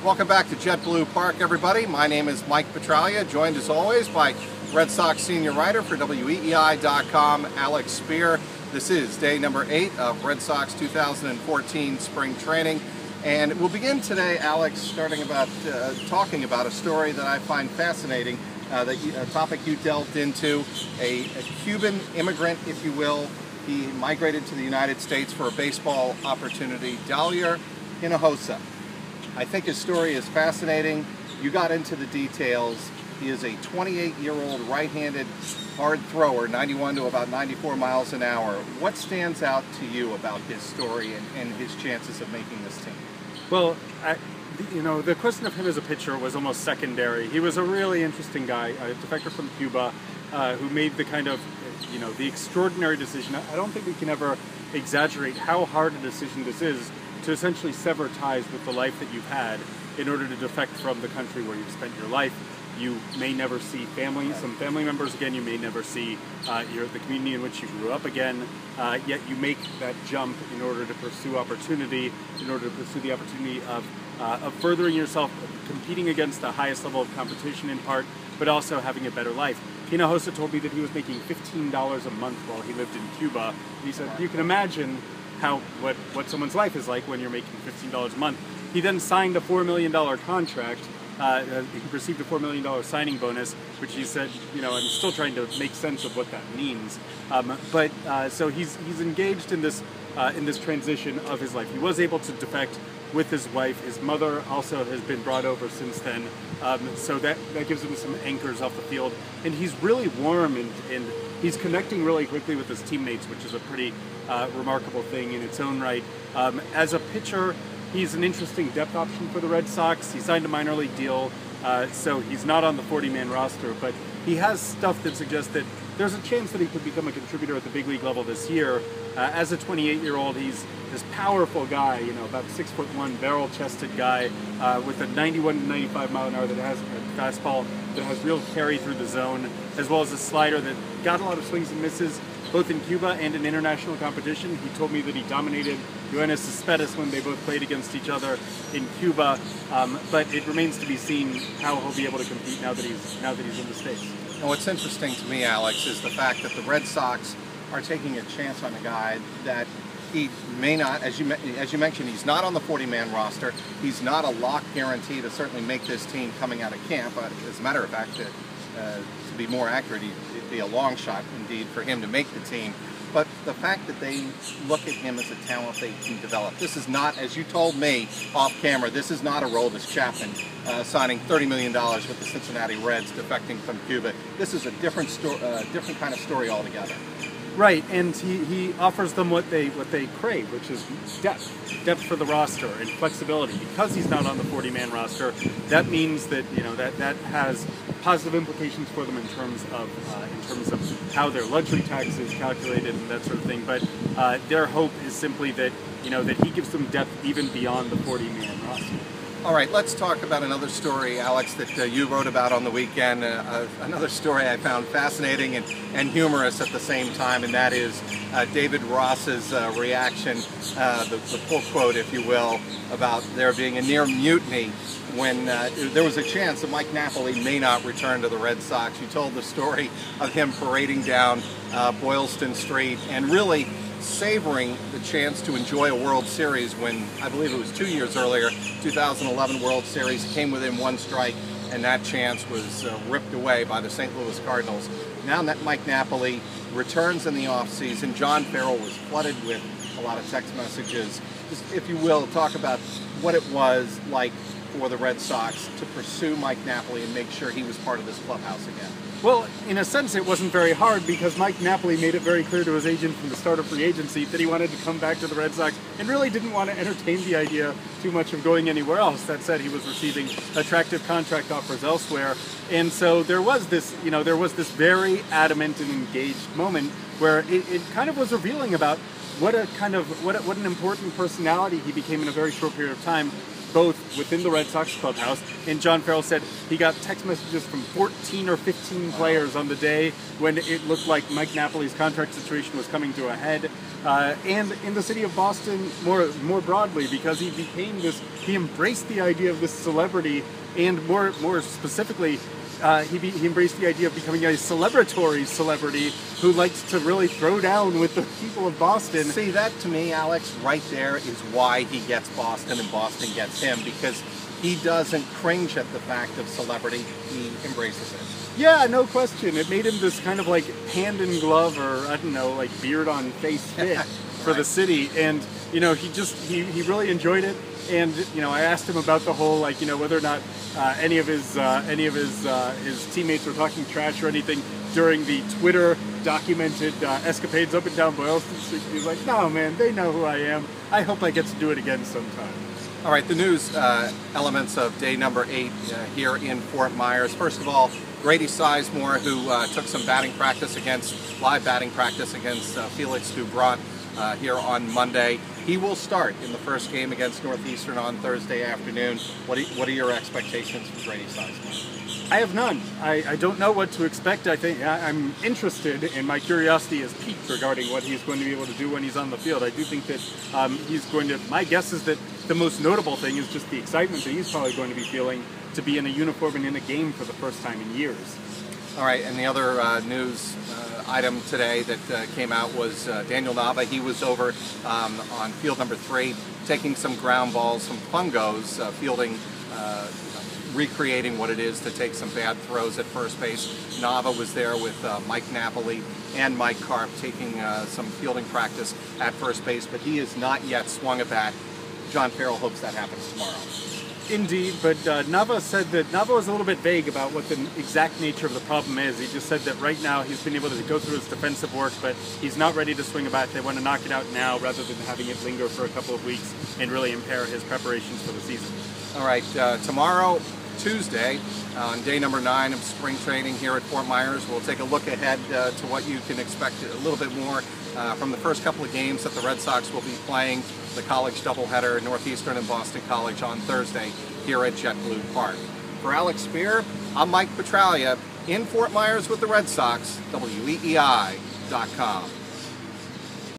Welcome back to JetBlue Park, everybody. My name is Mike Petraglia, joined as always by Red Sox senior writer for WEEI.com, Alex Speier. This is day number 8 of Red Sox 2014 spring training. And we'll begin today, Alex, talking about a story that I find fascinating, a topic you delved into, a Cuban immigrant, if you will. He migrated to the United States for a baseball opportunity, Dalier Hinojosa. I think his story is fascinating. You got into the details. He is a 28-year-old right-handed hard thrower, 91 to about 94 miles an hour. What stands out to you about his story and his chances of making this team? Well, the question of him as a pitcher was almost secondary. He was a really interesting guy, a defector from Cuba, who made the kind of, the extraordinary decision. I don't think we can ever exaggerate how hard a decision this is to essentially sever ties with the life that you've had in order to defect from the country where you've spent your life. You may never see some family members again. You may never see the community in which you grew up again. Yet you make that jump in order to pursue opportunity, in order to pursue the opportunity of furthering yourself, competing against the highest level of competition in part, but also having a better life. Hinojosa told me that he was making $15 a month while he lived in Cuba. And he said, you can imagine what someone's life is like when you're making $15 a month. He then signed a $4 million contract. He received a $4 million signing bonus, which he said, I'm still trying to make sense of what that means. So he's engaged in this transition of his life. He was able to defect with his wife. His mother also has been brought over since then. So that gives him some anchors off the field. And he's really warm and he's connecting really quickly with his teammates, which is a pretty remarkable thing in its own right. As a pitcher, he's an interesting depth option for the Red Sox. He signed a minor league deal, so he's not on the 40-man roster, but he has stuff that suggests that there's a chance that he could become a contributor at the big league level this year. As a 28-year-old, he's this powerful guy, about 6'1", barrel-chested guy with a 91 to 95 mile an hour that has a fastball that has real carry through the zone, as well as a slider that got a lot of swings and misses, both in Cuba and in international competition. He told me that he dominated Yoenis Cespedes when they both played against each other in Cuba, but it remains to be seen how he'll be able to compete now that he's in the States. And what's interesting to me, Alex, is the fact that the Red Sox are taking a chance on a guy that he may not, as you mentioned, he's not on the 40-man roster. He's not a lock guarantee to certainly make this team coming out of camp. As a matter of fact, to be more accurate, it'd be a long shot indeed for him to make the team. But the fact that they look at him as a talent they can develop. This is not, as you told me off camera, this is not a Aroldis Chapman signing $30 million with the Cincinnati Reds, defecting from Cuba. This is a different kind of story altogether. Right, and he offers them what they crave, which is depth for the roster and flexibility. Because he's not on the 40-man roster, that means that that has positive implications for them in terms of how their luxury tax is calculated and that sort of thing. But their hope is simply that that he gives them depth even beyond the 40-man roster. All right, let's talk about another story, Alex, that you wrote about on the weekend. Another story I found fascinating and humorous at the same time, and that is David Ross's reaction, the full quote, if you will, about there being a near mutiny when there was a chance that Mike Napoli may not return to the Red Sox. You told the story of him parading down Boylston Street and really savoring the chance to enjoy a World Series when, I believe it was 2 years earlier, 2011 World Series, came within one strike, and that chance was ripped away by the St. Louis Cardinals. Now that Mike Napoli returns in the offseason, John Farrell was flooded with a lot of text messages. Just, if you will, talk about what it was like for the Red Sox to pursue Mike Napoli and make sure he was part of this clubhouse again. Well, in a sense, it wasn't very hard because Mike Napoli made it very clear to his agent from the start of free agency that he wanted to come back to the Red Sox and really didn't want to entertain the idea too much of going anywhere else. That said, he was receiving attractive contract offers elsewhere, and so there was this, very adamant and engaged moment where it kind of was revealing about what an important personality he became in a very short period of time. both within the Red Sox clubhouse. And John Farrell said he got text messages from 14 or 15 players on the day when it looked like Mike Napoli's contract situation was coming to a head. And in the city of Boston more broadly, because he embraced the idea of this celebrity, and more specifically, he embraced the idea of becoming a celebratory celebrity who likes to really throw down with the people of Boston. See, that to me, Alex, right there is why he gets Boston and Boston gets him, because he doesn't cringe at the fact of celebrity, he embraces it. Yeah, no question. It made him this kind of like hand in glove, or I don't know, like beard on face fit for the city. And he really enjoyed it. And I asked him about the whole, like, whether or not any of his teammates were talking trash or anything during the Twitter documented escapades up and down Boylston Street. He was like, "No, man, they know who I am. I hope I get to do it again sometime." All right, the news elements of day number 8 here in Fort Myers. First of all, Grady Sizemore, who took some live batting practice against Felix Dubron here on Monday. He will start in the first game against Northeastern on Thursday afternoon. What are your expectations for Grady Sizemore? I have none. I don't know what to expect. I think I'm interested, and my curiosity is piqued regarding what he's going to be able to do when he's on the field. I do think that he's going to. My guess is that the most notable thing is just the excitement that he's probably going to be feeling to be in a uniform and in a game for the first time in years. All right, and the other news item today that came out was Daniel Nava. He was over on field number 3, taking some ground balls, some fungos, fielding, recreating what it is to take some bad throws at first base. Nava was there with Mike Napoli and Mike Karp taking some fielding practice at first base, but he has not yet swung a bat. John Farrell hopes that happens tomorrow. Indeed, but Nava said that Nava was a little bit vague about what the exact nature of the problem is. He just said that right now he's been able to go through his defensive work, but he's not ready to swing a bat. They want to knock it out now rather than having it linger for a couple of weeks and really impair his preparations for the season. All right, tomorrow, Tuesday, on day number 9 of spring training here at Fort Myers, we'll take a look ahead to what you can expect a little bit more from the first couple of games that the Red Sox will be playing, the college doubleheader, Northeastern and Boston College on Thursday here at JetBlue Park. For Alex Speier, I'm Mike Petraglia in Fort Myers with the Red Sox, WEEI.com.